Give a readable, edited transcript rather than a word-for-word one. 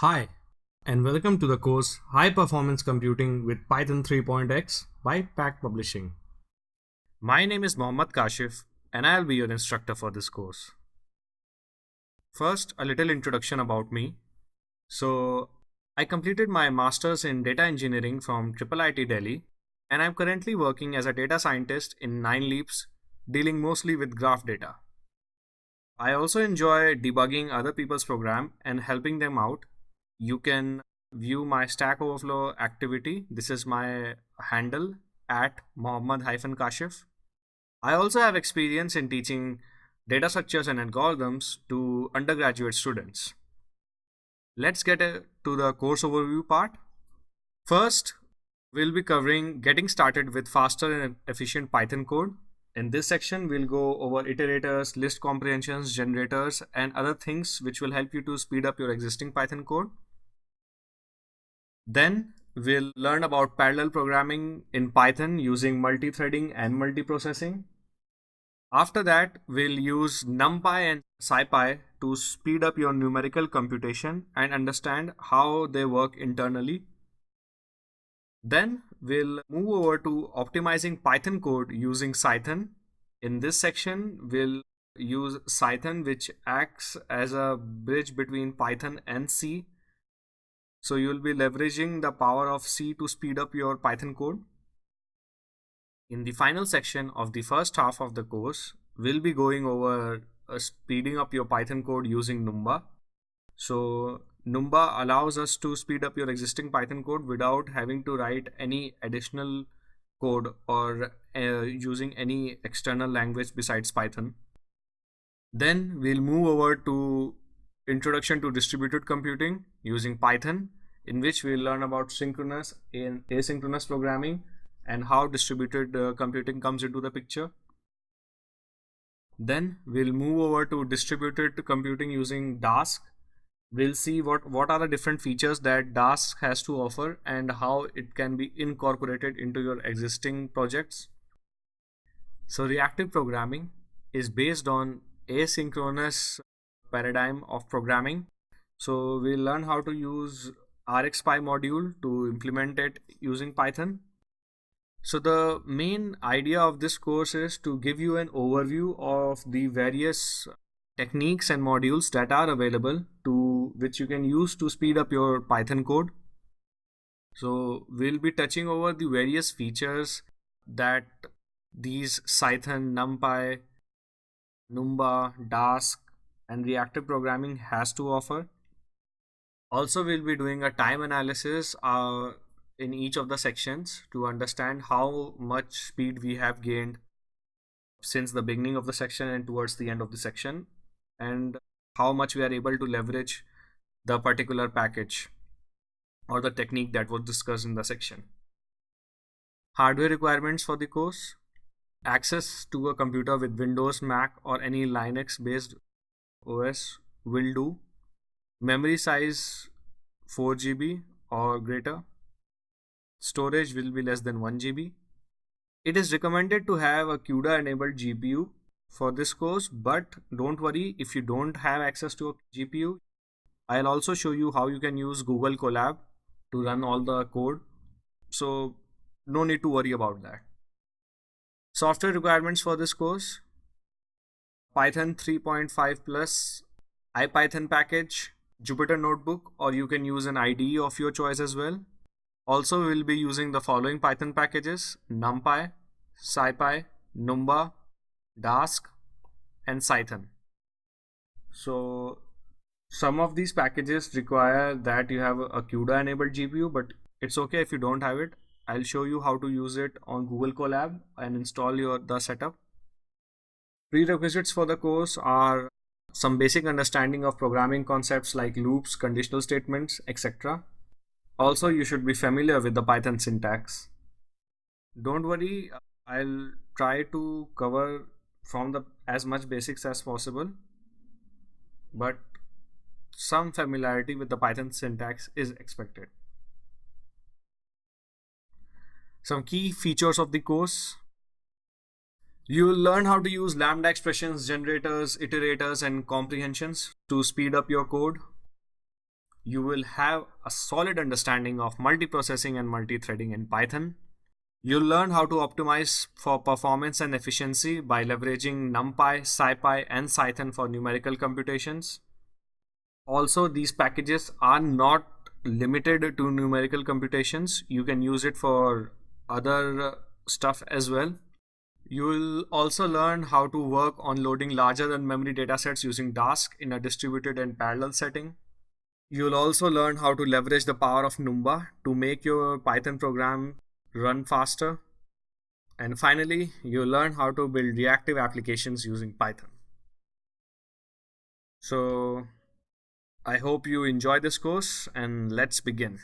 Hi, and welcome to the course High Performance Computing with Python 3.x by Pack Publishing. My name is Mohammad Kashif, and I'll be your instructor for this course. First, a little introduction about me. I completed my master's in data engineering from IIIT Delhi, and I'm currently working as a data scientist in 9leaps, dealing mostly with graph data. I also enjoy debugging other people's program and helping them out. You can view my Stack Overflow activity. This is my handle at Mohammad-Kashif. I also have experience in teaching data structures and algorithms to undergraduate students. Let's get to the course overview part. First, we'll be covering getting started with faster and efficient Python code. In this section, we'll go over iterators, list comprehensions, generators, and other things which will help you to speed up your existing Python code. Then we'll learn about parallel programming in Python using multi-threading and multiprocessing. After that, we'll use NumPy and SciPy to speed up your numerical computation and understand how they work internally. Then we'll move over to optimizing Python code using Cython. In this section, we'll use Cython, which acts as a bridge between Python and C. So you'll be leveraging the power of C to speed up your Python code. In the final section of the first half of the course, we'll be going over speeding up your Python code using Numba. So Numba allows us to speed up your existing Python code without having to write any additional code or using any external language besides Python. Then we'll move over to Introduction to Distributed Computing using Python, in which we'll learn about synchronous and asynchronous programming and how distributed computing comes into the picture. Then we'll move over to distributed computing using Dask. We'll see what are the different features that Dask has to offer and how it can be incorporated into your existing projects. So reactive programming is based on asynchronous paradigm of programming. So we'll learn how to use RxPy module to implement it using Python. So the main idea of this course is to give you an overview of the various techniques and modules that are available to which you can use to speed up your Python code. So we'll be touching over the various features that these Cython, NumPy, Numba, Dask, and reactive programming has to offer. Also, we'll be doing a time analysis in each of the sections to understand how much speed we have gained since the beginning of the section and towards the end of the section, and how much we are able to leverage the particular package or the technique that was discussed in the section. Hardware requirements for the course: access to a computer with Windows, Mac, or any Linux based OS will do. Memory size 4 GB or greater. Storage will be less than 1 GB. It is recommended to have a CUDA enabled GPU for this course, but don't worry if you don't have access to a GPU. I'll also show you how you can use Google Colab to run all the code. So no need to worry about that. Software requirements for this course: Python 3.5 plus, IPython package, Jupyter Notebook, or you can use an IDE of your choice as well. Also, we'll be using the following Python packages: NumPy, SciPy, Numba, Dask, and Cython. So some of these packages require that you have a CUDA enabled GPU, but it's okay if you don't have it. I'll show you how to use it on Google Colab and install the setup. Prerequisites for the course are some basic understanding of programming concepts like loops, conditional statements, etc. Also, you should be familiar with the Python syntax. Don't worry, I'll try to cover from as much basics as possible, but some familiarity with the Python syntax is expected. Some key features of the course: you will learn how to use lambda expressions, generators, iterators, and comprehensions to speed up your code. You will have a solid understanding of multiprocessing and multi-threading in Python. You'll learn how to optimize for performance and efficiency by leveraging NumPy, SciPy, and Cython for numerical computations. Also, these packages are not limited to numerical computations. You can use it for other stuff as well. You will also learn how to work on loading larger than memory datasets using Dask in a distributed and parallel setting. You'll also learn how to leverage the power of Numba to make your Python program run faster. And finally, you'll learn how to build reactive applications using Python. So I hope you enjoy this course, and let's begin.